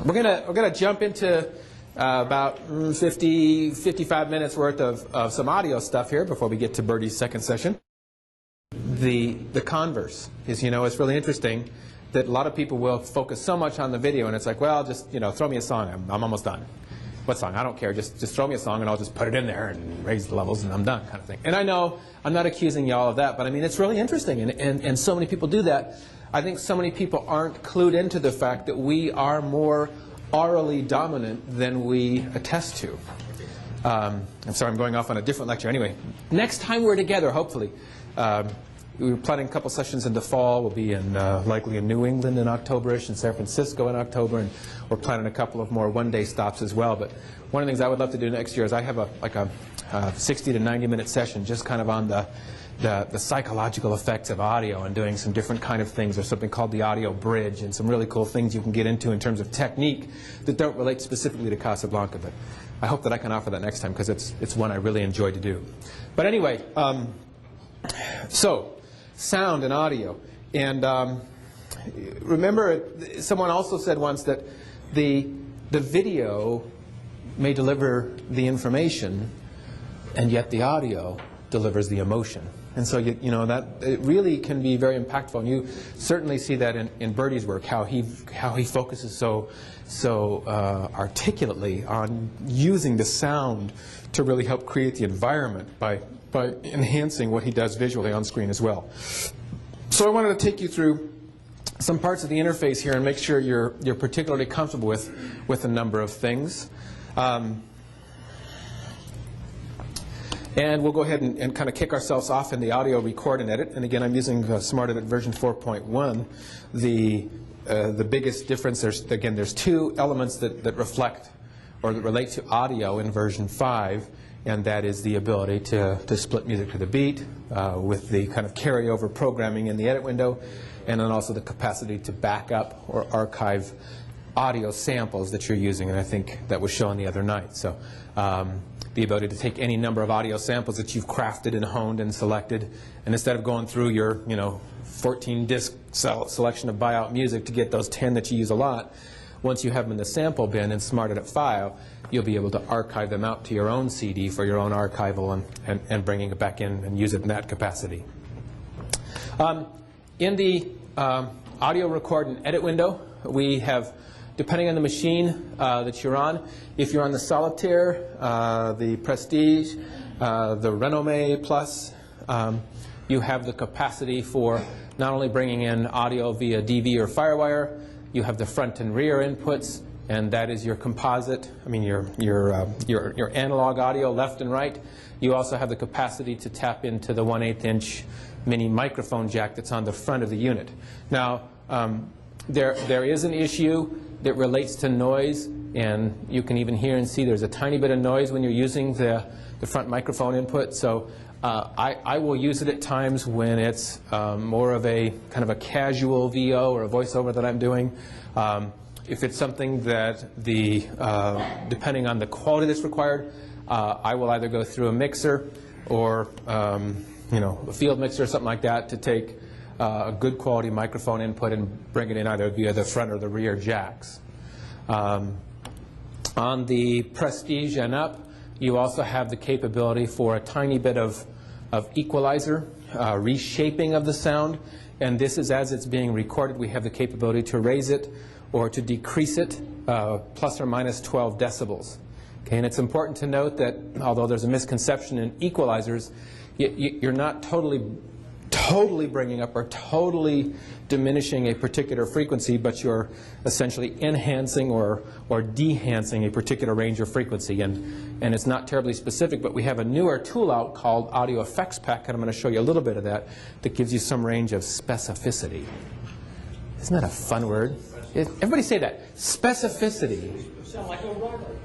We're gonna jump into about 55 minutes worth of some audio stuff here before we get to Birdie's second session. The converse is, it's really interesting that a lot of people will focus so much on the video, and it's like, well, just throw me a song. I'm almost done. What song? I don't care. Just throw me a song, and I'll just put it in there and raise the levels, and I'm done, kind of thing. And I know I'm not accusing y'all of that, but I mean it's really interesting, and so many people do that. I think so many people aren't clued into the fact that we are more orally dominant than we attest to. I'm sorry, I'm going off on a different lecture. Anyway, next time we're together, hopefully. We were planning a couple sessions in the fall. We'll be in likely in New England in October-ish, in San Francisco in October, and we're planning a couple of more one-day stops as well. But one of the things I would love to do next year is I have a 60 to 90-minute session just kind of on the psychological effects of audio and doing some different kind of things. There's something called the audio bridge and some really cool things you can get into in terms of technique that don't relate specifically to Casablanca. But I hope that I can offer that next time because it's one I really enjoy to do. But anyway, so sound and audio. And remember, someone also said once that the video may deliver the information, and yet the audio delivers the emotion. And so that it really can be very impactful. And you certainly see that in Birdie's work, how he focuses so articulately on using the sound to really help create the environment by enhancing what he does visually on screen as well. So I wanted to take you through some parts of the interface here and make sure you're particularly comfortable with a number of things. And we'll go ahead and kind of kick ourselves off in the audio record and edit. And again, I'm using Smart Edit version 4.1. The biggest difference, there's two elements that reflect or that relate to audio in version 5. And that is the ability to split music to the beat with the kind of carryover programming in the edit window, and then also the capacity to back up or archive audio samples that you're using. And I think that was shown the other night. So the ability to take any number of audio samples that you've crafted and honed and selected, and instead of going through your 14-disc selection of buyout music to get those 10 that you use a lot, once you have them in the sample bin in Smart Edit file, you'll be able to archive them out to your own CD for your own archival and bringing it back in and use it in that capacity. In the audio record and edit window, we have, depending on the machine that you're on, if you're on the Solitaire, the Prestige, the Renommee Plus, you have the capacity for not only bringing in audio via DV or Firewire, you have the front and rear inputs, and that is your composite, your analog audio left and right. You also have the capacity to tap into the 1/8-inch mini microphone jack that's on the front of the unit. Now, there is an issue that relates to noise, and you can even hear and see there's a tiny bit of noise when you're using the front microphone input. So I will use it at times when it's more of a kind of a casual VO or a voiceover that I'm doing. If it's something that depending on the quality that's required, I will either go through a mixer or a field mixer or something like that to take a good quality microphone input and bring it in either via the front or the rear jacks. On the Prestige and up, you also have the capability for a tiny bit of equalizer, reshaping of the sound. And this is as it's being recorded. We have the capability to raise it or to decrease it plus or minus 12 decibels. Okay, and it's important to note that although there's a misconception in equalizers, you're not totally bringing up or totally diminishing a particular frequency, but you're essentially enhancing or dehancing a particular range of frequency. And it's not terribly specific, but we have a newer tool out called Audio Effects Pack, and I'm going to show you a little bit of that gives you some range of specificity. Isn't that a fun word? Everybody say that. Specificity. Sound like a Robert.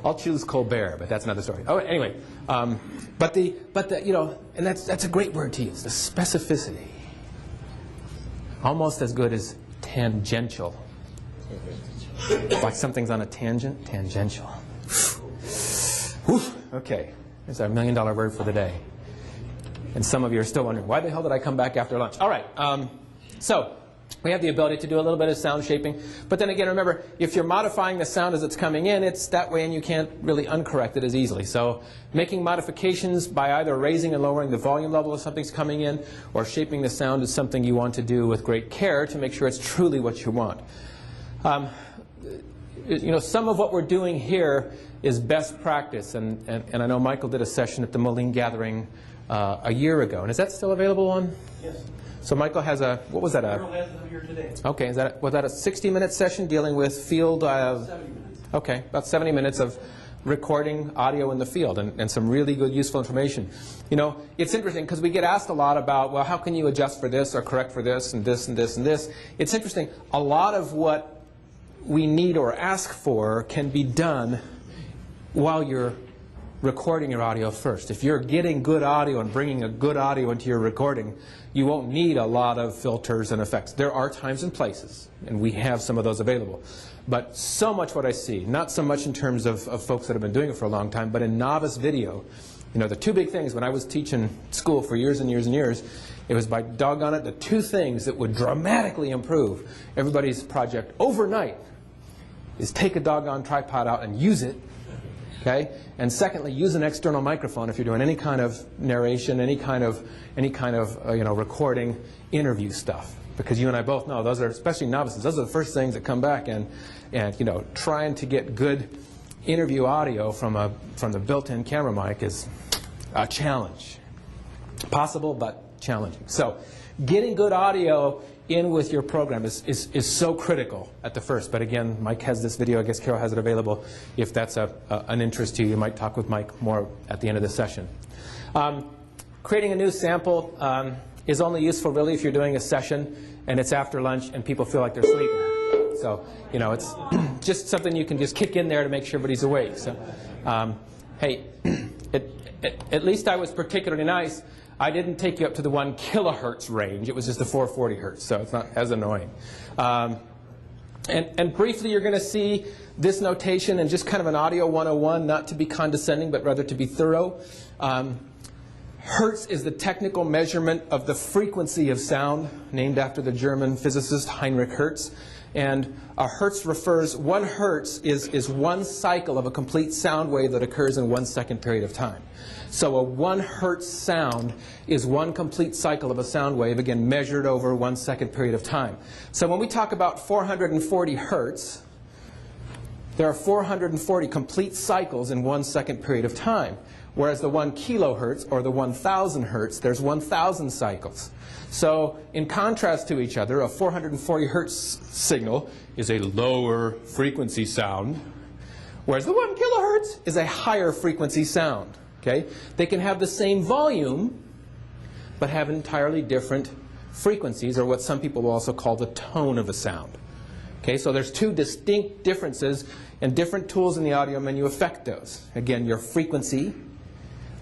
I'll choose Colbert, but that's another story. Oh, anyway, but and that's a great word to use. The specificity, almost as good as tangential. Like something's on a tangent, tangential. Whew. Okay, there's our $1 million word for the day. And some of you are still wondering, why the hell did I come back after lunch? All right, so We have the ability to do a little bit of sound shaping. But then again, remember, if you're modifying the sound as it's coming in, it's that way and you can't really uncorrect it as easily. So making modifications by either raising and lowering the volume level of something's coming in or shaping the sound is something you want to do with great care to make sure it's truly what you want. Some of what we're doing here is best practice. And I know Michael did a session at the Moline Gathering a year ago. And is that still available on? Yes. So Michael has a, what was that? Carol has them here today. Okay, was that a 60-minute session dealing with field? 70 minutes. Okay, about 70 minutes of recording audio in the field and some really good useful information. It's interesting because we get asked a lot about, well, how can you adjust for this or correct for this and this and this and this? It's interesting. A lot of what we need or ask for can be done while you're recording your audio first. If you're getting good audio and bringing a good audio into your recording, you won't need a lot of filters and effects. There are times and places, and we have some of those available. But so much what I see, not so much in terms of folks that have been doing it for a long time, but in novice video, the two big things when I was teaching school for years and years and years, it was by doggone it, the two things that would dramatically improve everybody's project overnight is take a doggone tripod out and use it. Okay? And secondly, use an external microphone if you're doing any kind of narration, any kind of recording, interview stuff. Because you and I both know those are, especially novices, those are the first things that come back, and trying to get good interview audio from the built-in camera mic is a challenge. Possible, but challenging. So, getting good audio in with your program is so critical at the first. But again, Mike has this video. I guess Carol has it available. If that's an interest to you, you might talk with Mike more at the end of the session. Creating a new sample is only useful really if you're doing a session and it's after lunch and people feel like they're sleeping. So, it's just something you can just kick in there to make sure everybody's awake. So, hey, at least I was particularly nice. I didn't take you up to the 1 kilohertz range. It was just the 440 hertz, so it's not as annoying. And briefly, you're going to see this notation and just kind of an audio 101, not to be condescending, but rather to be thorough. Hertz is the technical measurement of the frequency of sound, named after the German physicist Heinrich Hertz. And a hertz refers, 1 hertz is 1 cycle of a complete sound wave that occurs in 1 second period of time. So a 1 hertz sound is 1 complete cycle of a sound wave, again measured over 1 second period of time. So when we talk about 440 hertz, there are 440 complete cycles in 1 second period of time. Whereas the 1 kilohertz or the 1,000 hertz, there's 1,000 cycles. So in contrast to each other, a 440 hertz signal is a lower frequency sound, whereas the 1 kilohertz is a higher frequency sound. Okay? They can have the same volume, but have entirely different frequencies, or what some people will also call the tone of a sound. Okay? So there's two distinct differences, and different tools in the audio menu affect those. Again, your frequency,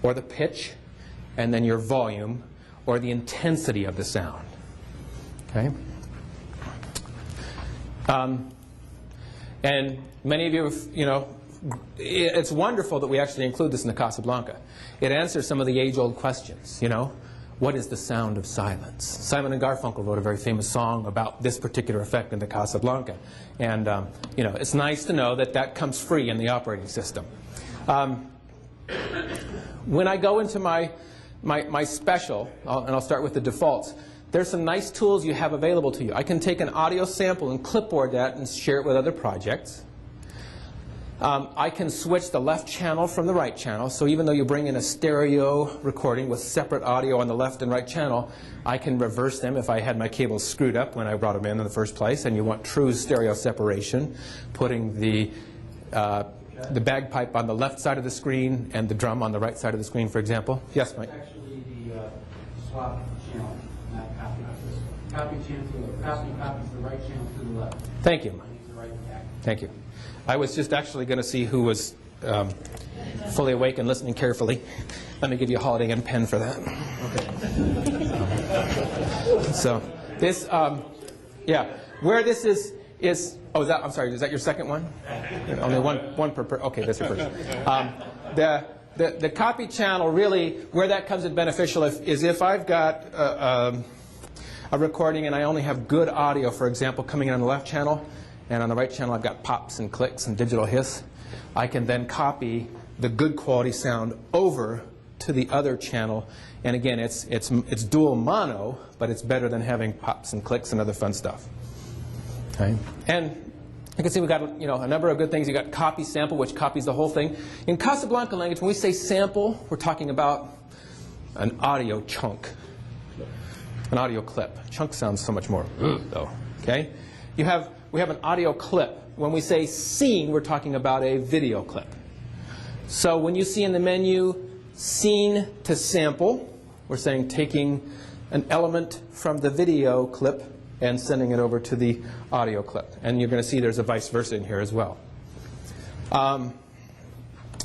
or the pitch, and then your volume, or the intensity of the sound. Okay? And many of you, it's wonderful that we actually include this in the Casablanca. It answers some of the age-old questions, What is the sound of silence? Simon and Garfunkel wrote a very famous song about this particular effect in the Casablanca. And, it's nice to know that that comes free in the operating system. When I go into my special, and I'll start with the defaults, there's some nice tools you have available to you. I can take an audio sample and clipboard that and share it with other projects. I can switch the left channel from the right channel. So even though you bring in a stereo recording with separate audio on the left and right channel, I can reverse them if I had my cables screwed up when I brought them in the first place. And you want true stereo separation, putting the bagpipe on the left side of the screen and the drum on the right side of the screen, for example. Yes, Mike? It's actually the swap channel, not copy. Copy copies the right channel to the left. Thank you. The right back. Thank you. I was just actually going to see who was fully awake and listening carefully. Let me give you a Holiday Inn pen for that. Okay. So this, where this is I'm sorry, is that your second one? Only one per okay, that's your first. The copy channel really, where that comes in beneficial is if I've got a recording and I only have good audio, for example, coming in on the left channel, and on the right channel I've got pops and clicks and digital hiss, I can then copy the good quality sound over to the other channel. And again, it's dual mono, but it's better than having pops and clicks and other fun stuff. Okay? And you can see we've got a number of good things. You've got copy sample, which copies the whole thing. In Casablanca language, when we say sample, we're talking about an audio chunk, an audio clip. Chunk sounds so much more though. Okay? We have an audio clip. When we say scene, we're talking about a video clip. So when you see in the menu scene to sample, we're saying taking an element from the video clip and sending it over to the audio clip. And you're going to see there's a vice versa in here as well.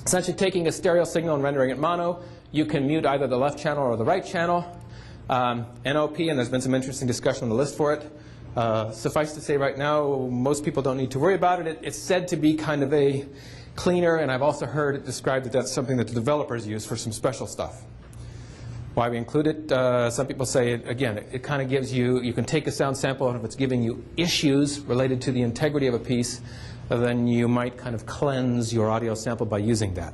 Essentially taking a stereo signal and rendering it mono, you can mute either the left channel or the right channel. NOP, and there's been some interesting discussion on the list for it. Suffice to say right now, most people don't need to worry about it. It's said to be kind of a cleaner, and I've also heard it described that that's something that the developers use for some special stuff. Why we include it, some people say, again, it kind of gives you can take a sound sample, and if it's giving you issues related to the integrity of a piece, then you might kind of cleanse your audio sample by using that.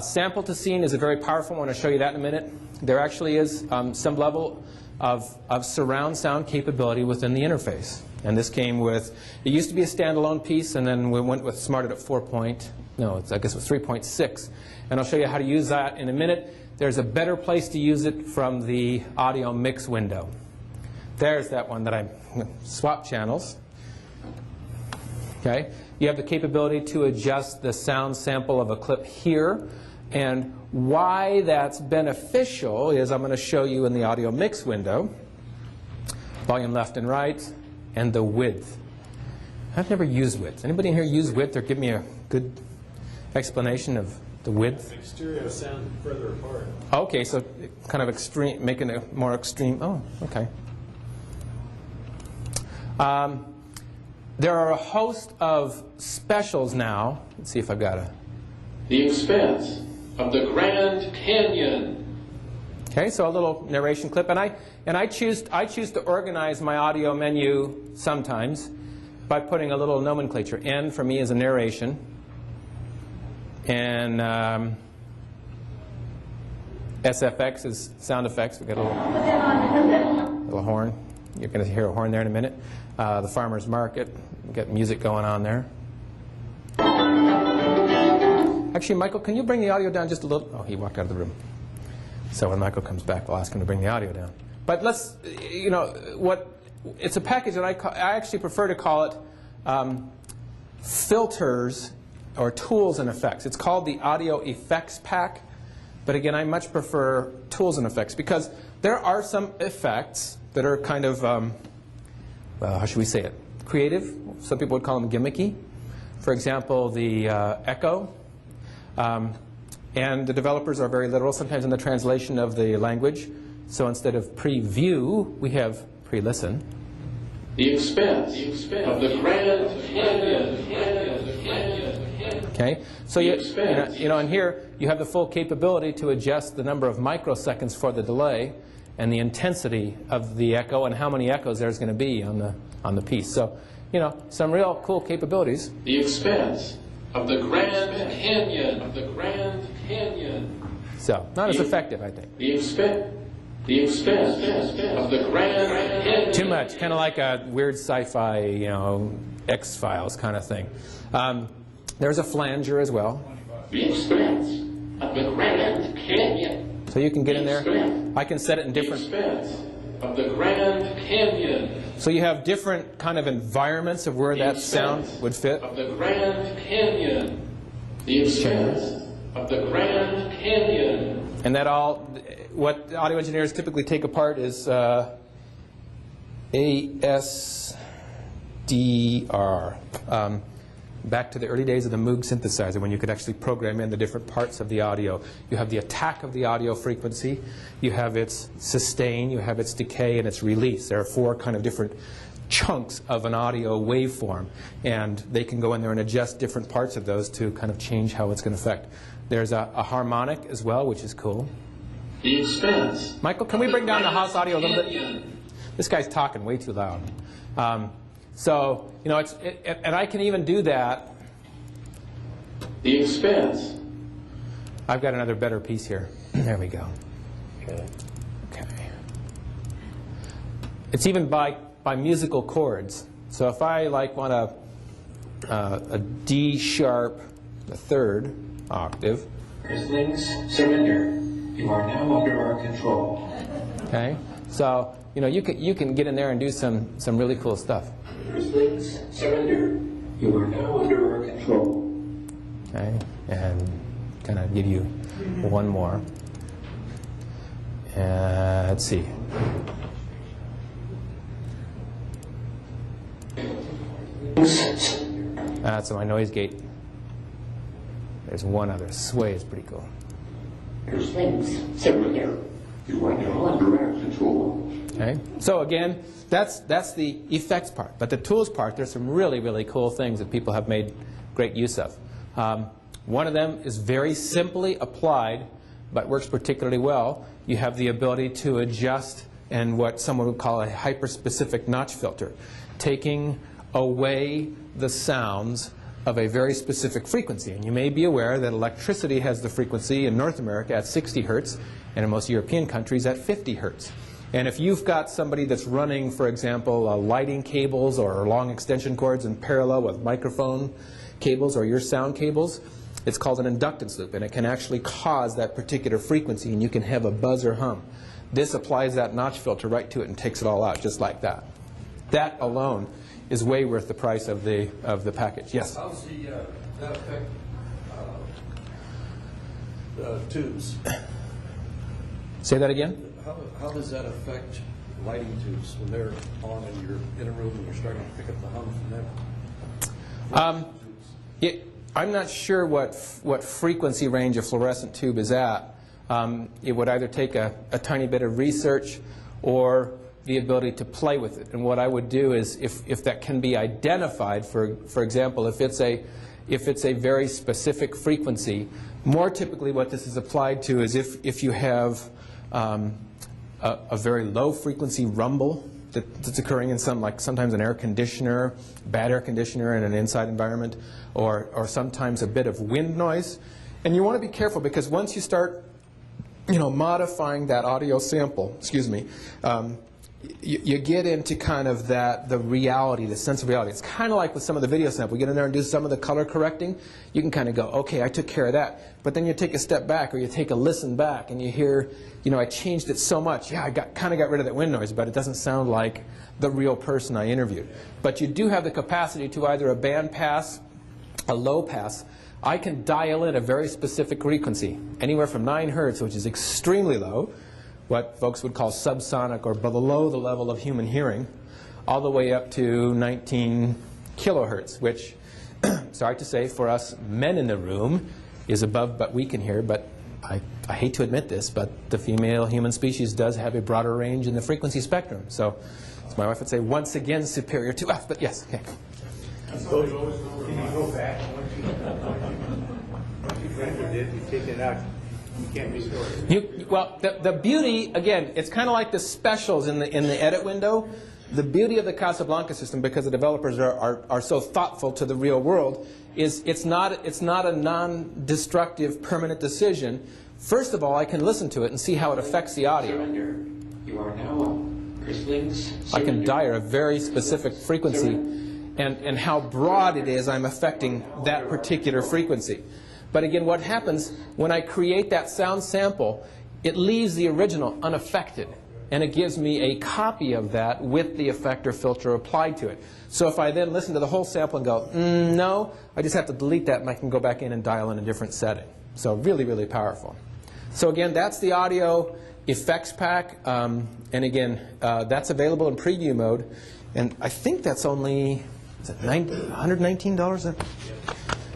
Sample to scene is a very powerful one. I'll show you that in a minute. There actually is some level of surround sound capability within the interface. And this came with, it used to be a standalone piece, and then we went with Smarted at 3.6. And I'll show you how to use that in a minute. There's a better place to use it from the audio mix window. There's that one that I swap channels. Okay? You have the capability to adjust the sound sample of a clip here. And why that's beneficial is I'm going to show you in the audio mix window, volume left and right, and the width. I've never used width. Anybody in here use width or give me a good explanation of the width? Make stereo sound further apart. Okay, so kind of extreme, making it more extreme. Oh, okay. There are a host of specials now. Let's see if I've got a... The expanse of the Grand Canyon. Okay, so a little narration clip, and I choose to organize my audio menu sometimes by putting a little nomenclature. N for me is a narration, and SFX is sound effects. We got a little horn. You're going to hear a horn there in a minute. The farmer's market. We got music going on there. Actually, Michael, can you bring the audio down just a little? Oh, he walked out of the room. So when Michael comes back, we'll ask him to bring the audio down. But let's, it's a package that I actually prefer to call it filters or tools and effects. It's called the Audio Effects Pack. But again, I much prefer tools and effects because there are some effects that are kind of, how should we say it, creative. Some people would call them gimmicky. For example, the echo. And the developers are very literal, sometimes in the translation of the language. So instead of preview, we have pre-listen. The expanse of the Grand Canyon. Okay, so and here you have the full capability to adjust the number of microseconds for the delay and the intensity of the echo and how many echoes there's going to be on the piece. So, some real cool capabilities. The expanse of the Grand Canyon. So, not as effective, I think. The expanse of the Grand Canyon. Too much, kind of like a weird sci-fi, X-Files kind of thing. There's a flanger as well. The expanse of the Grand Canyon. So you can get in there. I can set it in different... The expanse of the Grand Canyon. So you have different kind of environments of where that sound would fit. Of the Grand Canyon. The expanse of the Grand Canyon. And that all, what audio engineers typically take apart is ASDR. Back to the early days of the Moog synthesizer when you could actually program in the different parts of the audio. You have the attack of the audio frequency, you have its sustain, you have its decay, and its release. There are 4 kind of different chunks of an audio waveform, and they can go in there and adjust different parts of those to kind of change how it's going to affect. There's a harmonic as well, which is cool. the expense. Michael, can we bring down the house audio a little bit? This guy's talking way too loud. So, you know, and I can even do that. The expense. I've got another better piece here. There we go. Okay. It's even by musical chords. So if I like want a D sharp, the third octave. Earthlings, surrender. You are now under our control. Okay. So you know you can get in there and do some really cool stuff. Earthlings, surrender. You are now under our control. Okay. And kind of give you one more. Let's see. That's my noise gate. There's one other. Sway is pretty cool. Earthlings, surrender. You are now under our control. Okay. So again, that's the effects part. But the tools part, there's some really, really cool things that people have made great use of. One of them is very simply applied, but works particularly well. You have the ability to adjust and what someone would call a hyper-specific notch filter, taking away the sounds of a very specific frequency. And you may be aware that electricity has the frequency in North America at 60 hertz and in most European countries at 50 hertz. And if you've got somebody that's running, for example, lighting cables or long extension cords in parallel with microphone cables or your sound cables, it's called an inductance loop, and it can actually cause that particular frequency, and you can have a buzz or hum. This applies that notch filter right to it and takes it all out just like that. That alone is way worth the price of the package. Yes? How's that affect tubes? Say that again? How does that affect lighting tubes when they're on and you're in a room and you're starting to pick up the hum from them? I'm not sure what frequency range a fluorescent tube is at. It would either take a tiny bit of research or the ability to play with it. And what I would do is, if that can be identified, for example, if it's a very specific frequency, more typically what this is applied to is if you have a very low frequency rumble that's occurring in sometimes an air conditioner, bad air conditioner in an inside environment, or sometimes a bit of wind noise. And you want to be careful, because once you start modifying that audio sample, you get into kind of the reality, the sense of reality. It's kind of like with some of the video sample. You get in there and do some of the color correcting, you can kind of go, okay, I took care of that. But then you take a step back, or you take a listen back, and you hear, I changed it so much. Yeah, I kind of got rid of that wind noise, but it doesn't sound like the real person I interviewed. But you do have the capacity to either a band pass, a low pass. I can dial in a very specific frequency, anywhere from 9 hertz, which is extremely low, what folks would call subsonic or below the level of human hearing, all the way up to 19 kilohertz, which, sorry to say, for us men in the room is above what we can hear. But I hate to admit this, but the female human species does have a broader range in the frequency spectrum. So, as my wife would say, once again superior to us. But yes, okay. So can you go back once you rendered it, you take it out, you can't restore it? Well, the beauty, again, it's kind of like the specials in the edit window. The beauty of the Casablanca system, because the developers are so thoughtful to the real world, is it's not a non-destructive permanent decision. First of all, I can listen to it and see how it affects the audio. Surrender. You are now on. Earthlings, I can surrender. dial a very specific frequency, and how broad it is, I'm affecting that particular frequency. But again, what happens when I create that sound sample, it leaves the original unaffected, and it gives me a copy of that with the effector filter applied to it. So if I then listen to the whole sample and go, no, I just have to delete that, and I can go back in and dial in a different setting. So really, really powerful. So again, that's the audio effects pack, and again, that's available in preview mode, and I think that's only, is it $119?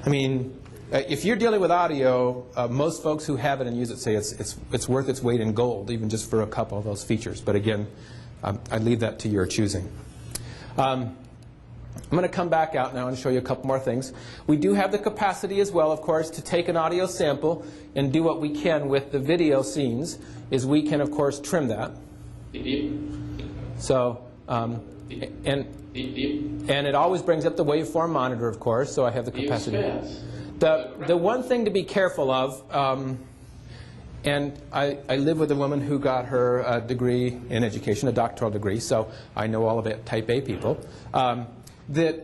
I mean, if you're dealing with audio, most folks who have it and use it say it's worth its weight in gold, even just for a couple of those features. But again, I leave that to your choosing. I'm going to come back out now and show you a couple more things. We do have the capacity as well, of course, to take an audio sample and do what we can with the video scenes, is we can, of course, trim that. So, and it always brings up the waveform monitor, of course, so I have the capacity. The one thing to be careful of, and I live with a woman who got her degree in education, a doctoral degree, so I know all about type A people, that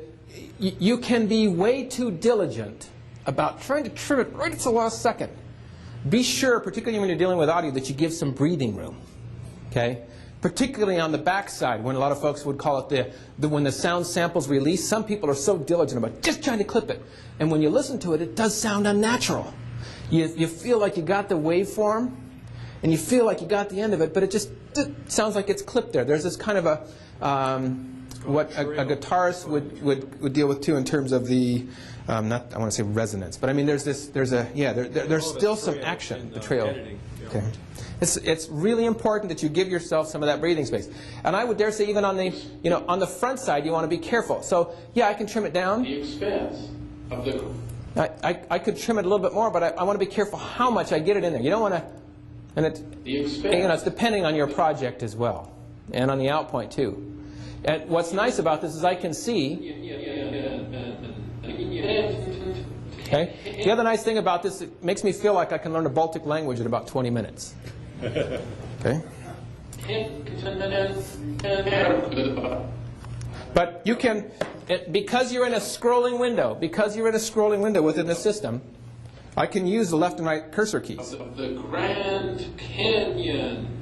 you can be way too diligent about trying to trim it right at the last second. Be sure, particularly when you're dealing with audio, that you give some breathing room. Okay? Particularly on the backside, when a lot of folks would call it when the sound sample's released, some people are so diligent about just trying to clip it. And when you listen to it, it does sound unnatural. You feel like you got the waveform, and you feel like you got the end of it, but it just sounds like it's clipped there. There's this kind of what a guitarist would deal with too in terms of the I want to say resonance, but I mean there's still some action, the trail. Okay. It's really important that you give yourself some of that breathing space. And I would dare say even on the front side you want to be careful. So yeah, I can trim it down. The expense of the I could trim it a little bit more, but I want to be careful how much I get it in there. You don't want to, and it's depending on your project as well, and on the out point too. And what's nice about this is I can see. Okay. The other nice thing about this, it makes me feel like I can learn a Baltic language in about 20 minutes. Okay. But you can, because you're in a scrolling window within the system, I can use the left and right cursor keys. Of the Grand Canyon.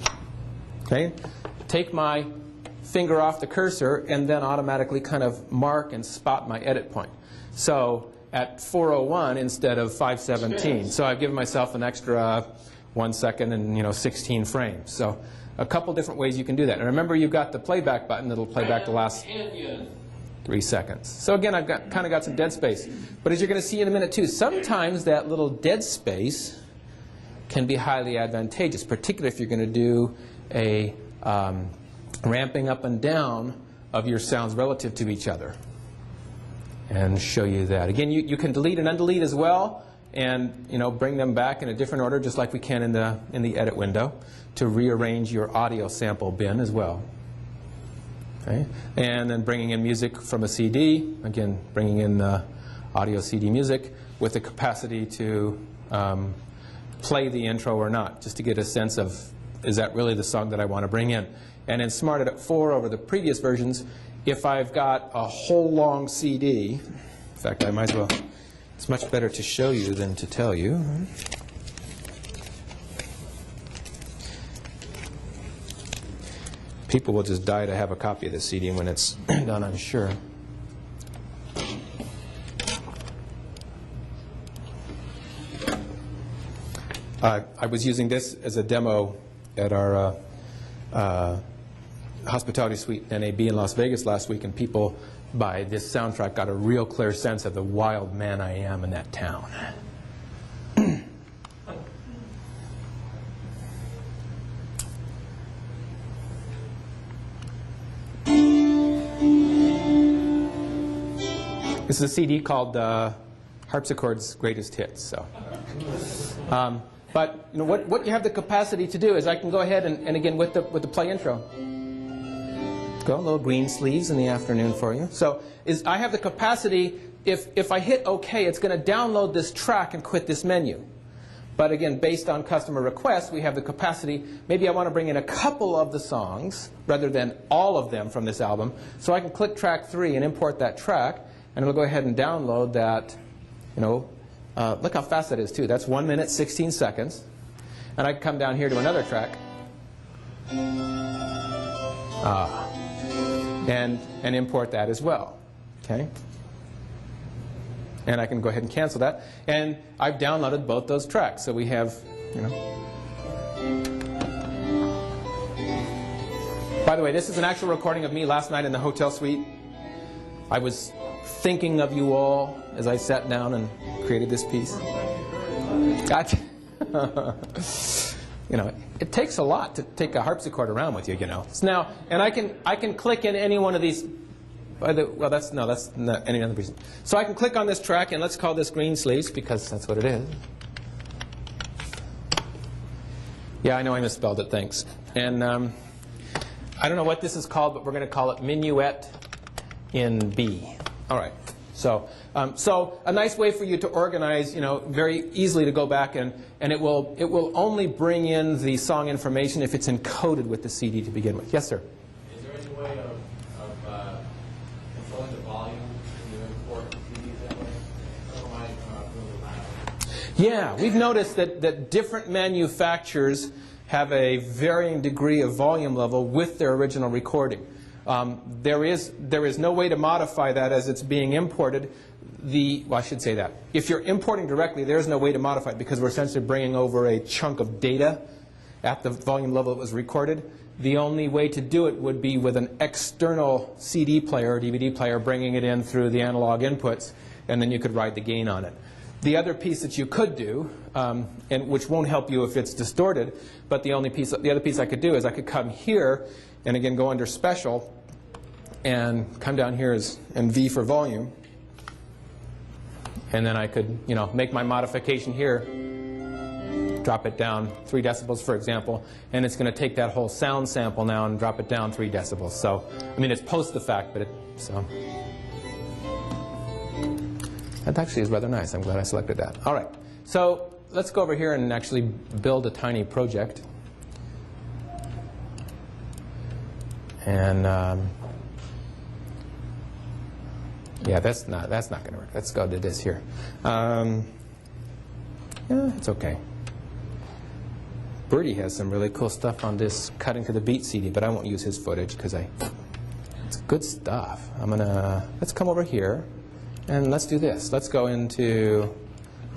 Okay. Take my finger off the cursor and then automatically kind of mark and spot my edit point. So at 4:01 instead of 5:17. So I've given myself an extra 1 second and 16 frames. So a couple different ways you can do that. And remember, you've got the playback button that'll play back the last 3 seconds. So again, I've kind of got some dead space. But as you're going to see in a minute too, sometimes that little dead space can be highly advantageous, particularly if you're going to do a ramping up and down of your sounds relative to each other. And show you that. Again, you can delete and undelete as well, and bring them back in a different order, just like we can in the edit window, to rearrange your audio sample bin as well. Okay, and then bringing in music from a CD. Again, bringing in audio CD music with the capacity to play the intro or not, just to get a sense of, is that really the song that I want to bring in? And in Smart Edit 4 over the previous versions, if I've got a whole long CD, in fact, I might as well, it's much better to show you than to tell you. People will just die to have a copy of the CD when it's done, I'm sure. I was using this as a demo at our hospitality suite NAB in Las Vegas last week, and people by this soundtrack got a real clear sense of the wild man I am in that town. This is a CD called Harpsichord's Greatest Hits. So. But what you have the capacity to do is I can go ahead and again with the play intro. Go a little green sleeves in the afternoon for you. So I have the capacity, if I hit OK, it's going to download this track and quit this menu. But again, based on customer requests, we have the capacity, maybe I want to bring in a couple of the songs rather than all of them from this album. So I can click track 3 and import that track, and it'll go ahead and download that, look how fast that is too. That's 1 minute, 16 seconds. And I can come down here to another track. And import that as well. Okay? And I can go ahead and cancel that. And I've downloaded both those tracks. So we have, By the way, this is an actual recording of me last night in the hotel suite. I was thinking of you all as I sat down and created this piece. Gotcha. It takes a lot to take a harpsichord around with you, So now, and I can click in any one of these well, that's not any other reason. So I can click on this track, and let's call this Green Sleeves, because that's what it is. Yeah, I know I misspelled it, thanks. And I don't know what this is called, but we're going to call it Minuet in B. All right. So a nice way for you to organize, very easily to go back, and it will only bring in the song information if it's encoded with the CD to begin with. Yes, sir? Is there any way of controlling the volume when you import CDs that way? Otherwise, really loud. Yeah, we've noticed that different manufacturers have a varying degree of volume level with their original recording. There is no way to modify that as it's being imported. Well, I should say that. If you're importing directly, there's no way to modify it because we're essentially bringing over a chunk of data at the volume level it was recorded. The only way to do it would be with an external CD player or DVD player bringing it in through the analog inputs, and then you could ride the gain on it. The other piece that you could do, and which won't help you if it's distorted, but the other piece I could do is I could come here and again go under Special and come down here and V for volume, and then I could make my modification here, drop it down 3 decibels for example, and it's going to take that whole sound sample now and drop it down 3 decibels. So I mean it's post the fact, but that actually is rather nice. I'm glad I selected that. All right, so let's go over here and actually build a tiny project. And yeah, that's not going to work. Let's go to this here. Yeah, it's okay. Bertie has some really cool stuff on this Cutting to the Beat CD, but I won't use his footage because it's good stuff. Let's come over here. And let's do this. Let's go into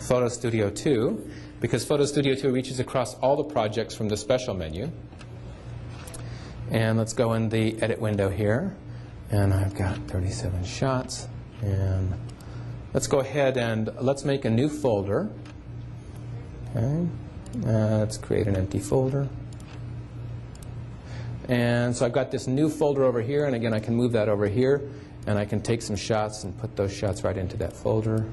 Photo Studio 2, because Photo Studio 2 reaches across all the projects from the Special menu. And let's go in the Edit window here. And I've got 37 shots. And let's go ahead and let's make a new folder. Okay. Let's create an empty folder. And so I've got this new folder over here, and again I can move that over here. And I can take some shots and put those shots right into that folder.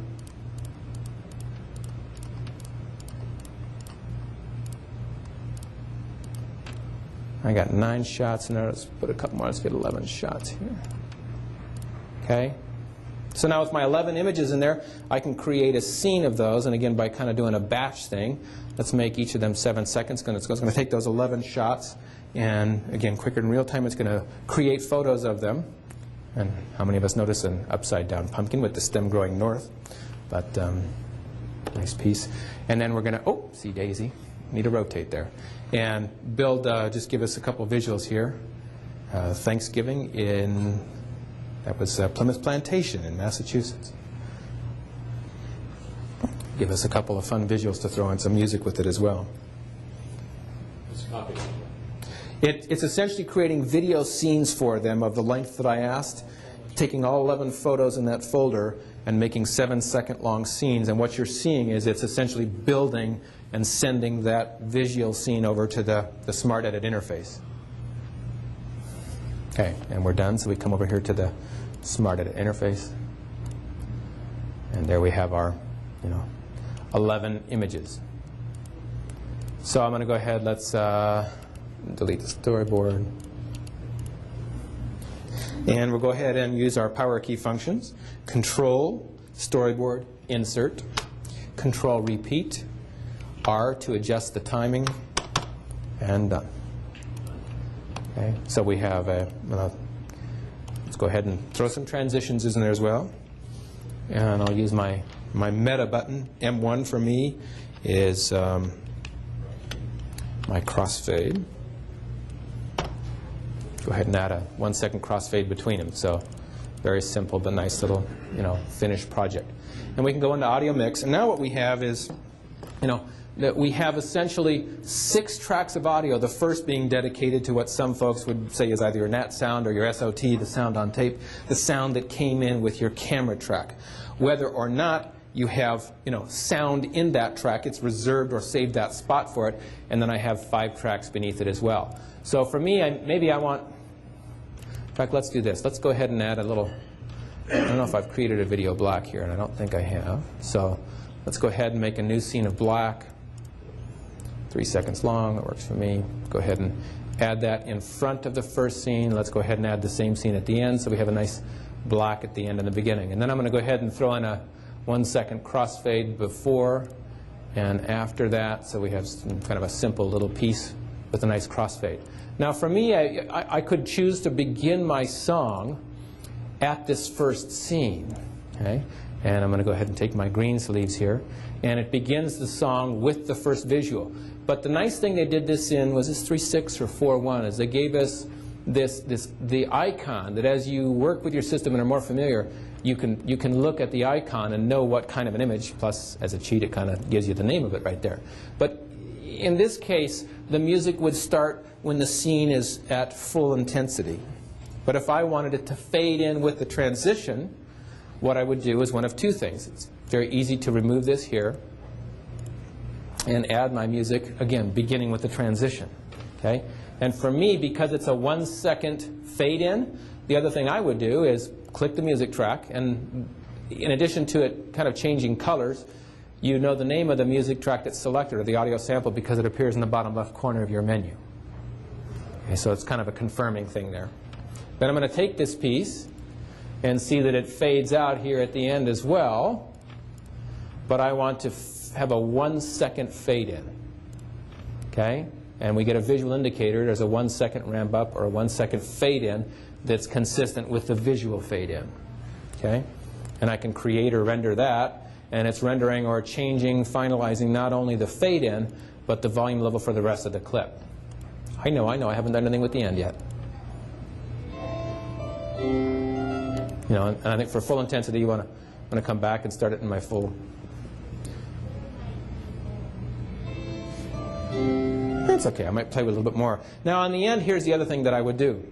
I got 9 shots in there. Let's put a couple more. Let's get 11 shots here. Okay. So now with my 11 images in there, I can create a scene of those. And again, by kind of doing a batch thing, let's make each of them 7 seconds. It's going to take those 11 shots. And again, quicker than real time, it's going to create photos of them. And how many of us notice an upside-down pumpkin with the stem growing north? But nice piece. And then we're going to, see Daisy. Need to rotate there. And build, just give us a couple visuals here. Thanksgiving that was Plymouth Plantation in Massachusetts. Give us a couple of fun visuals to throw in some music with it as well. It's essentially creating video scenes for them of the length that I asked, taking all 11 photos in that folder and making 7-second long scenes. And what you're seeing is it's essentially building and sending that visual scene over to the Smart Edit interface. Okay, and we're done. So we come over here to the Smart Edit interface. And there we have our 11 images. So I'm going to go ahead, let's delete the storyboard. And we'll go ahead and use our power key functions. Control, storyboard, insert. Control, repeat. R to adjust the timing. And done. Okay, so we have let's go ahead and throw some transitions in there as well. And I'll use my meta button. M1 for me is my crossfade. Go ahead and add a 1-second crossfade between them. So very simple but nice little finished project. And we can go into audio mix. And now what we have is that we have essentially 6 tracks of audio, the first being dedicated to what some folks would say is either your NAT sound or your SOT, the sound on tape, the sound that came in with your camera track. Whether or not you have sound in that track, it's reserved or saved that spot for it, and then I have 5 tracks beneath it as well. So for me, maybe I want fact, let's do this. Let's go ahead and add a little, I don't know if I've created a video black here, and I don't think I have. So let's go ahead and make a new scene of black. 3 seconds long, that works for me. Go ahead and add that in front of the first scene. Let's go ahead and add the same scene at the end, so we have a nice black at the end and the beginning. And then I'm going to go ahead and throw in a 1 second crossfade before and after that, so we have kind of a simple little piece with a nice crossfade. Now for me, I could choose to begin my song at this first scene. Okay? And I'm going to go ahead and take my green sleeves here. And it begins the song with the first visual. But the nice thing they did this in, was this 3.6 or 4.1, is they gave us the icon that as you work with your system and are more familiar, you can look at the icon and know what kind of an image, plus as a cheat it kind of gives you the name of it right there. But in this case, the music would start when the scene is at full intensity. But if I wanted it to fade in with the transition, what I would do is one of two things. It's very easy to remove this here and add my music, again, beginning with the transition. Okay? And for me, because it's a 1 second fade in, the other thing I would do is click the music track, and in addition to it kind of changing colors, you know the name of the music track that's selected, or the audio sample, because it appears in the bottom left corner of your menu. Okay, so it's kind of a confirming thing there. Then I'm going to take this piece and see that it fades out here at the end as well, but I want to have a 1 second fade in. Okay? And we get a visual indicator. There's a 1 second ramp up or a 1 second fade in that's consistent with the visual fade in. Okay? And I can create or render that, and it's rendering or changing, finalizing not only the fade in, but the volume level for the rest of the clip. I know, I haven't done anything with the end yet. You know, and I think for full intensity, you want to come back and start it in my full. That's okay. I might play with a little bit more. Now, on the end, here's the other thing that I would do,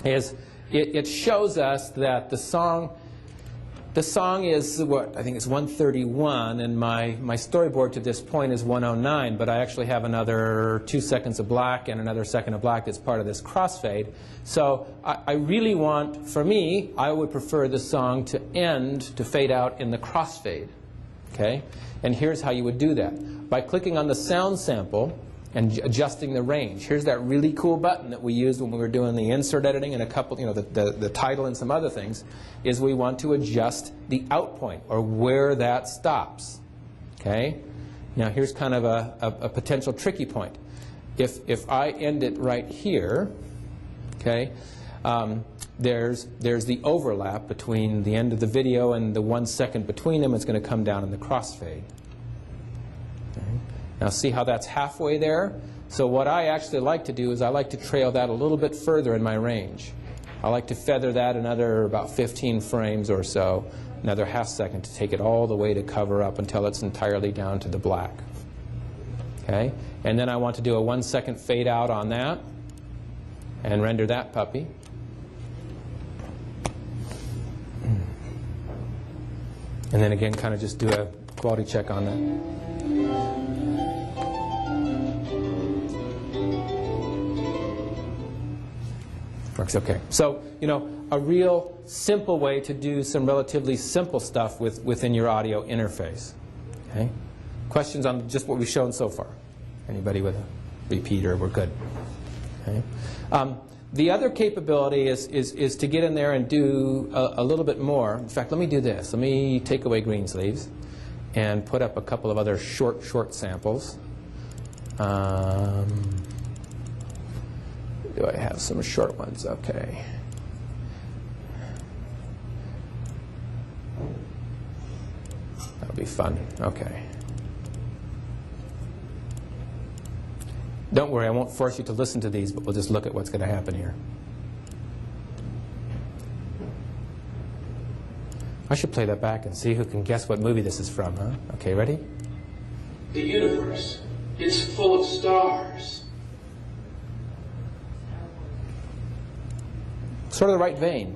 is it shows us that the song is what I think it's 131, and my storyboard to this point is 109. But I actually have another 2 seconds of black and another second of black that's part of this crossfade. So I really want, for me, I would prefer the song to end, to fade out in the crossfade. Okay? And here's how you would do that. By clicking on the sound sample and adjusting the range. Here's that really cool button that we used when we were doing the insert editing and a couple, you know, the title and some other things, is we want to adjust the out point, or where that stops. Okay? Now here's kind of a potential tricky point. If I end it right here, okay, there's the overlap between the end of the video and the 1 second between them. It's going to come down in the crossfade. Okay. Now see how that's halfway there? So what I actually like to do is I like to trail that a little bit further in my range. I like to feather that another about 15 frames or so, another half second, to take it all the way to cover up until it's entirely down to the black. Okay? And then I want to do a 1 second fade out on that and render that puppy. And then again, kind of just do a quality check on that. Works okay. So, you know, a real simple way to do some relatively simple stuff within your audio interface. Okay? Questions on just what we've shown so far? Anybody with a repeater? We're good. Okay? The other capability is to get in there and do a little bit more. In fact, let me do this. Let me take away green sleeves and put up a couple of other short samples. Do I have some short ones? Okay. That'll be fun. Okay. Don't worry, I won't force you to listen to these, but we'll just look at what's going to happen here. I should play that back and see who can guess what movie this is from, huh? Okay, ready? The universe is full of stars. Sort of the right vein.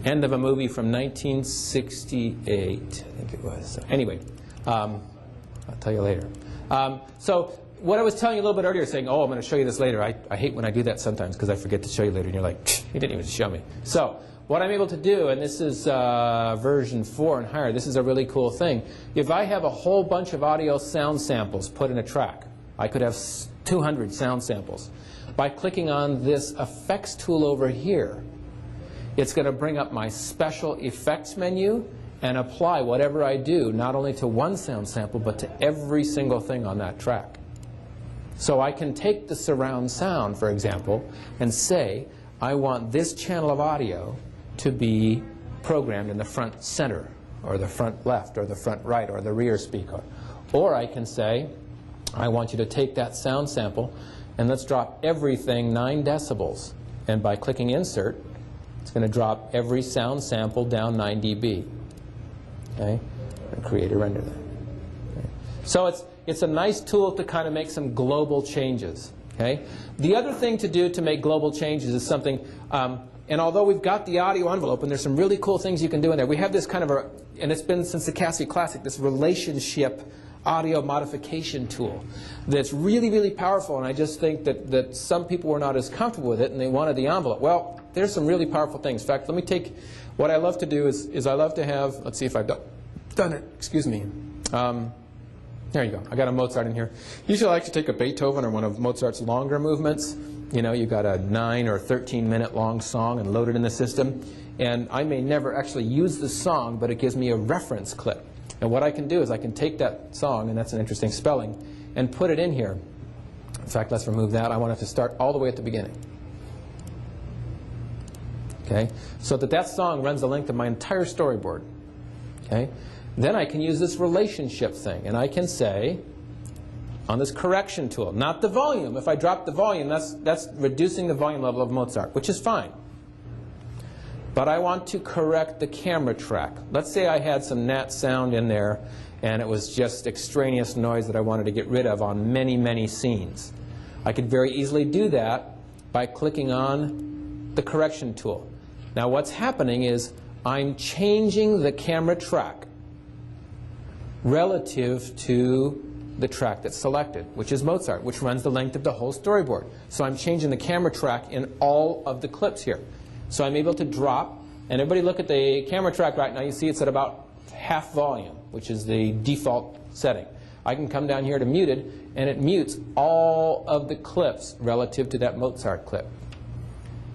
End of a movie from 1968, I think it was. Anyway, I'll tell you later. So what I was telling you a little bit earlier, saying, oh, I'm going to show you this later. I hate when I do that sometimes because I forget to show you later, and you're like, you didn't even show me. So what I'm able to do, and this is version 4 and higher, this is a really cool thing. If I have a whole bunch of audio sound samples put in a track, I could have 200 sound samples. By clicking on this effects tool over here, it's going to bring up my special effects menu and apply whatever I do, not only to one sound sample, but to every single thing on that track. So I can take the surround sound, for example, and say, I want this channel of audio to be programmed in the front center, or the front left, or the front right, or the rear speaker. Or I can say, I want you to take that sound sample, and let's drop everything 9 decibels. And by clicking Insert, it's going to drop every sound sample down 9 dB. Okay? And create a render there. Okay? So it's a nice tool to kind of make some global changes. Okay? The other thing to do to make global changes is something, and although we've got the audio envelope, and there's some really cool things you can do in there, we have this kind of a, and it's been since the Casio Classic, this relationship audio modification tool that's really, really powerful, and I just think that some people were not as comfortable with it, and they wanted the envelope. Well, there's some really powerful things. In fact, let me take, what I love to do is I love to have, let's see if I've done it, excuse me. There you go. I got a Mozart in here. Usually I like to take a Beethoven or one of Mozart's longer movements. You know, you've got a 9 or 13-minute long song and load it in the system. And I may never actually use the song, but it gives me a reference clip. And what I can do is I can take that song, and that's an interesting spelling, and put it in here. In fact, let's remove that. I want it to start all the way at the beginning. Okay? So that song runs the length of my entire storyboard. Okay? Then I can use this relationship thing, and I can say, on this correction tool, not the volume. If I drop the volume, that's reducing the volume level of Mozart, which is fine. But I want to correct the camera track. Let's say I had some nat sound in there, and it was just extraneous noise that I wanted to get rid of on many, many scenes. I could very easily do that by clicking on the correction tool. Now what's happening is I'm changing the camera track relative to the track that's selected, which is Mozart, which runs the length of the whole storyboard. So I'm changing the camera track in all of the clips here. So I'm able to drop, and everybody look at the camera track right now. You see it's at about half volume, which is the default setting. I can come down here to muted, and it mutes all of the clips relative to that Mozart clip.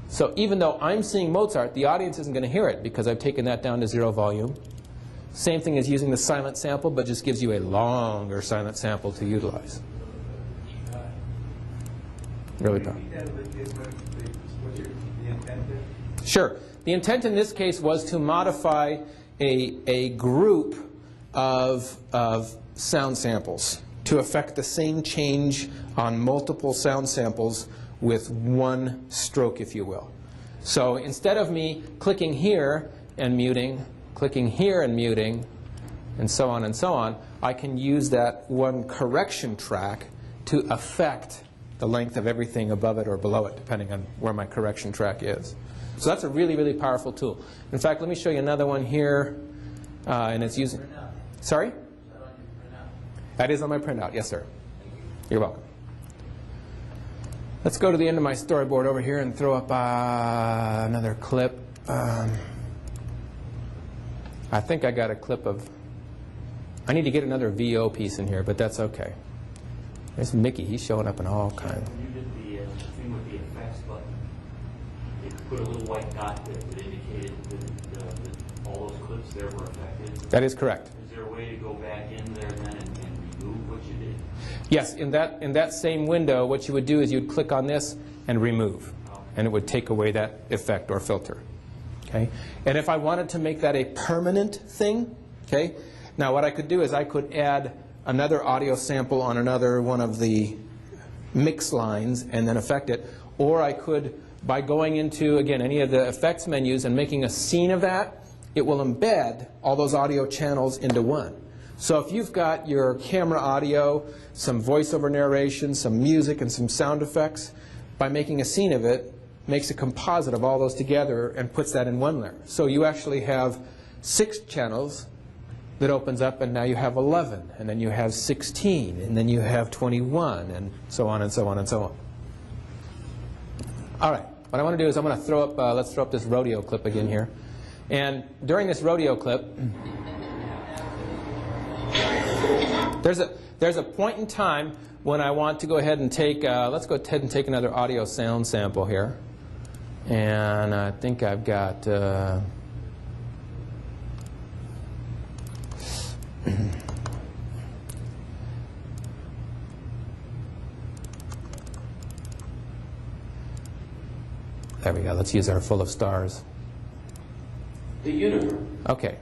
So even though I'm seeing Mozart, the audience isn't going to hear it because I've taken that down to 0 volume. Same thing as using the silent sample, but just gives you a longer silent sample to utilize. Really powerful. Sure. The intent in this case was to modify a group of sound samples to affect the same change on multiple sound samples with one stroke, if you will. So instead of me clicking here and muting, clicking here and muting, and so on, I can use that one correction track to affect the length of everything above it or below it, depending on where my correction track is. So that's a really, really powerful tool. In fact, let me show you another one here, and it's using... Sorry? That is on my printout. Yes, sir. You're welcome. Let's go to the end of my storyboard over here and throw up another clip. I think I got a clip of... I need to get another VO piece in here, but that's okay. There's Mickey. He's showing up in all kinds. When you did the thing with the effects button, it put a little white dot that indicated that all those clips there were affected. That is correct. Is there a way to go back in there then and remove what you did? Yes, in that same window, what you would do is you'd click on this and remove, and it would take away that effect or filter. Okay? And if I wanted to make that a permanent thing, okay, now what I could do is I could add another audio sample on another one of the mix lines and then affect it, or I could, by going into, again, any of the effects menus and making a scene of that, it will embed all those audio channels into one. So if you've got your camera audio, some voiceover narration, some music, and some sound effects, by making a scene of it, makes a composite of all those together and puts that in one layer. So you actually have 6 channels that opens up, and now you have 11, and then you have 16, and then you have 21, and so on and so on and so on. All right, what I want to do is I'm going to throw up, let's throw up this rodeo clip again here. And during this rodeo clip, there's a point in time when I want to go ahead and take, let's go ahead and take another audio sound sample here. And I think I've got, there we go. Let's use our full of stars. The universe. Okay.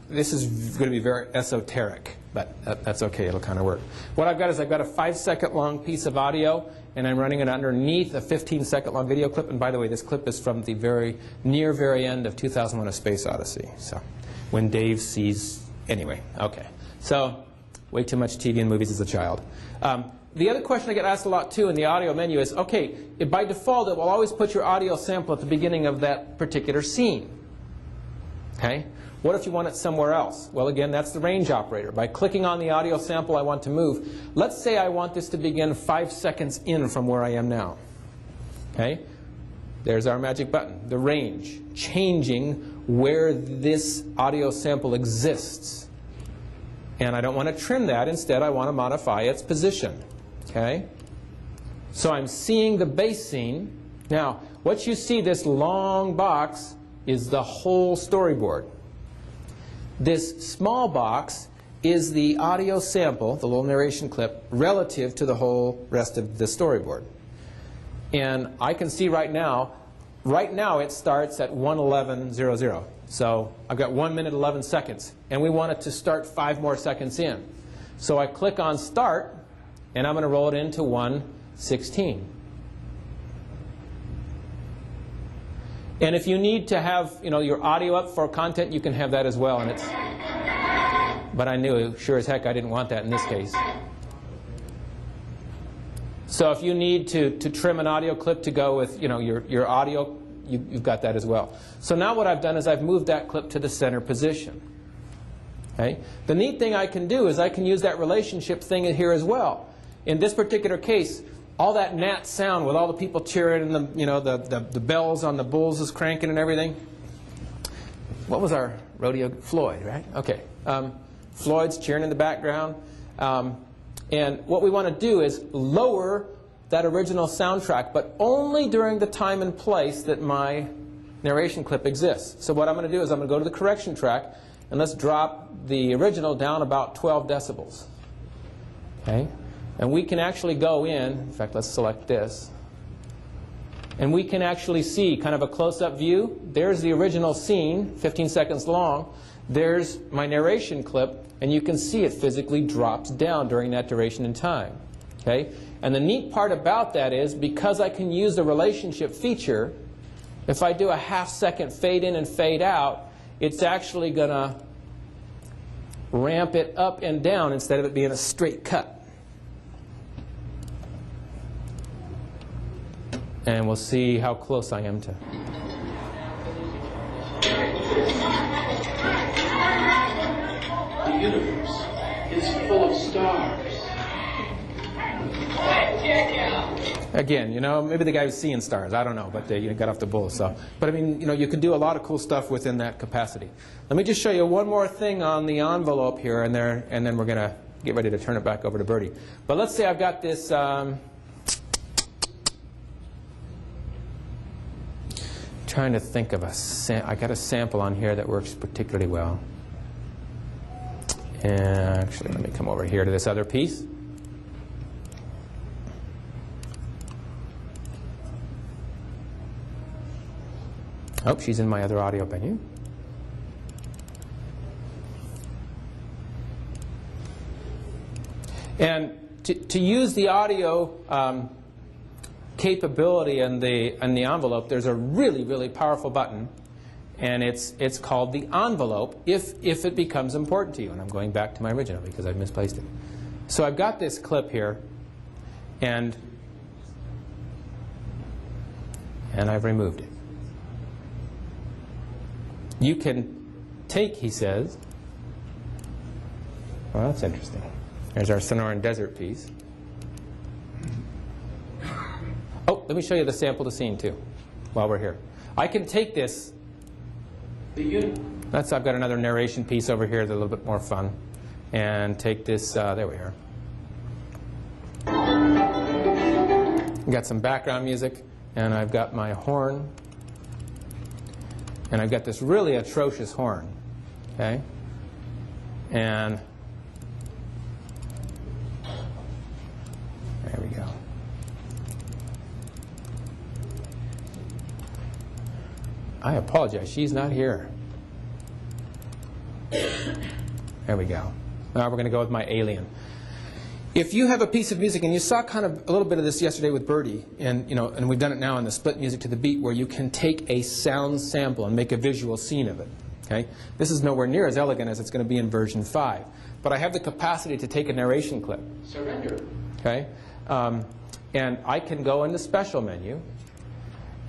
This is going to be very esoteric, but that's okay. It'll kind of work. What I've got is I've got a 5-second long piece of audio, and I'm running it underneath a 15-second long video clip. And by the way, this clip is from the very end of 2001: A Space Odyssey. So when Dave sees, anyway, okay. So way too much TV and movies as a child. The other question I get asked a lot too in the audio menu is, okay, by default it will always put your audio sample at the beginning of that particular scene. Okay? What if you want it somewhere else? Well, again, that's the range operator. By clicking on the audio sample I want to move, let's say I want this to begin 5 seconds in from where I am now. Okay? There's our magic button, the range, changing where this audio sample exists. And I don't want to trim that. Instead, I want to modify its position. Okay? So I'm seeing the base scene. Now, what you see, this long box, is the whole storyboard. This small box is the audio sample, the little narration clip, relative to the whole rest of the storyboard. And I can see right now it starts at 1:11:00. So I've got 1 minute 11 seconds, and we want it to start 5 more seconds in. So I click on Start, and I'm going to roll it into 1:16. And if you need to have, your audio up for content, you can have that as well. And it's, but I knew sure as heck I didn't want that in this case. So if you need to trim an audio clip to go with, your audio, you've got that as well. So now what I've done is I've moved that clip to the center position. Okay? The neat thing I can do is I can use that relationship thing in here as well. In this particular case, all that gnat sound with all the people cheering and the bells on the bulls is cranking and everything. What was our rodeo? Floyd, right? Okay. Floyd's cheering in the background. And what we want to do is lower that original soundtrack, but only during the time and place that my narration clip exists. So what I'm going to do is I'm going to go to the correction track, and let's drop the original down about 12 decibels. Okay? And we can actually go in fact, let's select this. And we can actually see kind of a close-up view. There's the original scene, 15 seconds long. There's my narration clip, and you can see it physically drops down during that duration in time. Okay? And the neat part about that is, because I can use the relationship feature, if I do a half-second fade in and fade out, it's actually going to ramp it up and down instead of it being a straight cut. And we'll see how close I am to. The universe is full of stars. Again, maybe the guy was seeing stars. I don't know, but they got off the bull. So, but I mean, you can do a lot of cool stuff within that capacity. Let me just show you one more thing on the envelope here, and then we're going to get ready to turn it back over to Bertie. But let's say I've got this. Trying to think of I got a sample on here that works particularly well. And actually, let me come over here to this other piece. Oh, she's in my other audio menu. And to use the audio capability in the envelope, there's a really, really powerful button, and it's called the envelope if it becomes important to you. And I'm going back to my original because I've misplaced it. So I've got this clip here, and I've removed it. You can take, he says, Well, that's interesting. There's our Sonoran Desert piece. Oh, let me show you the sample to scene too, while we're here. I can take this. I've got another narration piece over here that's a little bit more fun. And take this, there we are. Got some background music, and I've got my horn. And I've got this really atrocious horn, okay? And there we go. I apologize, she's not here. There we go. Now we're going to go with my alien. If you have a piece of music, and you saw kind of a little bit of this yesterday with Birdie, and and we've done it now in the split music to the beat, where you can take a sound sample and make a visual scene of it. Okay, this is nowhere near as elegant as it's going to be in version 5, but I have the capacity to take a narration clip. Surrender. Okay, and I can go into Special Menu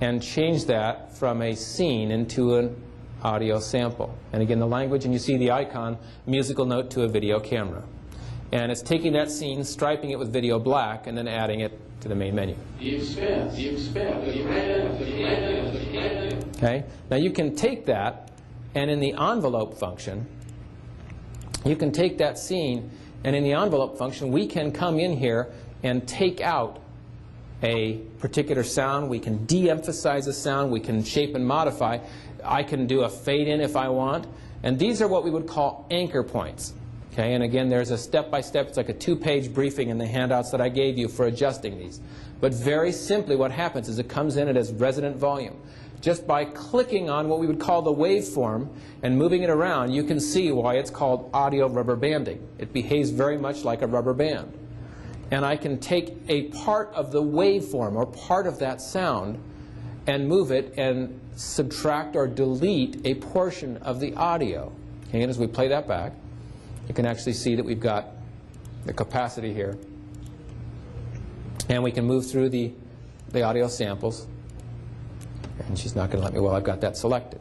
and change that from a scene into an audio sample. And again, the language, and you see the icon, musical note to a video camera. And it's taking that scene, striping it with video black, and then adding it to the main menu. Okay? Now you can take that, and in the envelope function, you can take that scene, and in the envelope function, we can come in here and take out a particular sound. We can de-emphasize a sound. We can shape and modify. I can do a fade in if I want. And these are what we would call anchor points. Okay, and again, there's a step-by-step, it's like a 2-page briefing in the handouts that I gave you for adjusting these. But very simply what happens is it comes in as resonant volume. Just by clicking on what we would call the waveform and moving it around, you can see why it's called audio rubber banding. It behaves very much like a rubber band. And I can take a part of the waveform or part of that sound and move it and subtract or delete a portion of the audio. Okay, and as we play that back, you can actually see that we've got the capacity here. And we can move through the audio samples. And she's not going to let me, well, I've got that selected.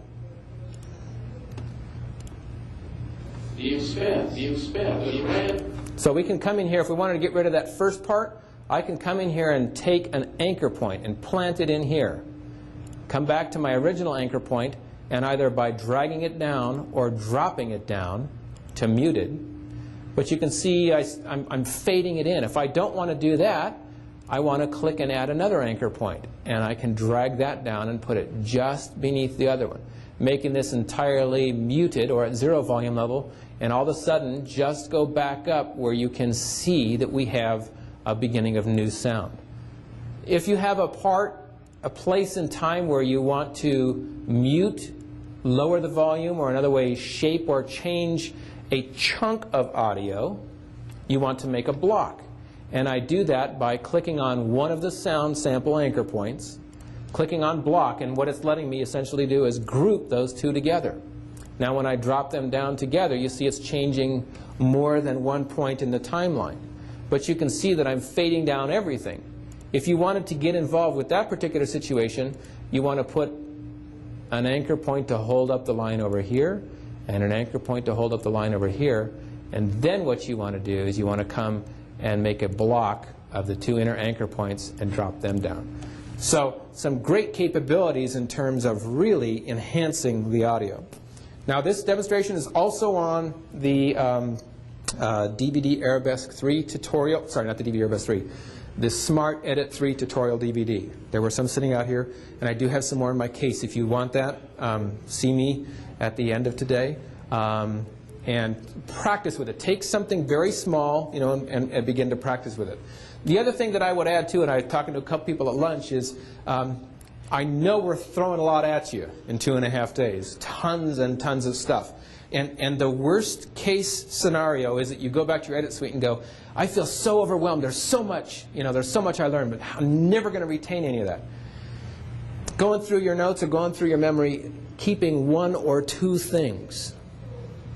So we can come in here, if we wanted to get rid of that first part, I can come in here and take an anchor point and plant it in here. Come back to my original anchor point, and either by dragging it down or dropping it down to muted, but you can see I'm fading it in. If I don't want to do that, I want to click and add another anchor point, and I can drag that down and put it just beneath the other one, making this entirely muted or at 0 volume level, and all of a sudden just go back up where you can see that we have a beginning of new sound. If you have a place in time where you want to mute, lower the volume, or another way shape or change a chunk of audio, you want to make a block. And I do that by clicking on one of the sound sample anchor points, clicking on block, and what it's letting me essentially do is group those two together. Now when I drop them down together, you see it's changing more than one point in the timeline. But you can see that I'm fading down everything. If you wanted to get involved with that particular situation, you want to put an anchor point to hold up the line over here, and an anchor point to hold up the line over here. And then what you want to do is you want to come and make a block of the 2 inner anchor points and drop them down. So some great capabilities in terms of really enhancing the audio. Now this demonstration is also on the DVD Arabesque 3 tutorial, sorry, not the DVD Arabesque 3, the Smart Edit 3 tutorial DVD. There were some sitting out here, and I do have some more in my case. If you want that, see me at the end of today. And practice with it. Take something very small, and begin to practice with it. The other thing that I would add too, and I was talking to a couple people at lunch, is I know we're throwing a lot at you in 2.5 days. Tons and tons of stuff. And the worst case scenario is that you go back to your edit suite and go, I feel so overwhelmed. There's so much, there's so much I learned, but I'm never going to retain any of that. Going through your notes or going through your memory, keeping 1 or 2 things,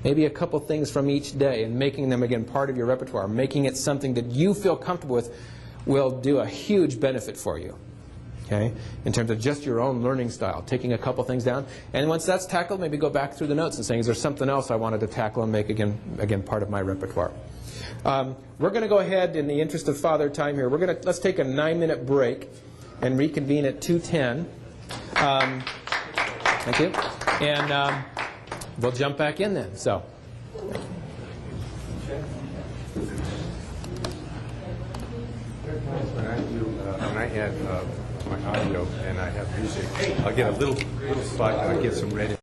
maybe a couple things from each day, and making them again part of your repertoire, making it something that you feel comfortable with, will do a huge benefit for you. Okay, in terms of just your own learning style, taking a couple things down, and once that's tackled, maybe go back through the notes and saying, is there something else I wanted to tackle and make again part of my repertoire? We're going to go ahead, in the interest of father time here, let's take a 9-minute break and reconvene at 2:10. Thank you, and we'll jump back in then. So. When I add my audio and I have music, I'll get a little spot and I get some red.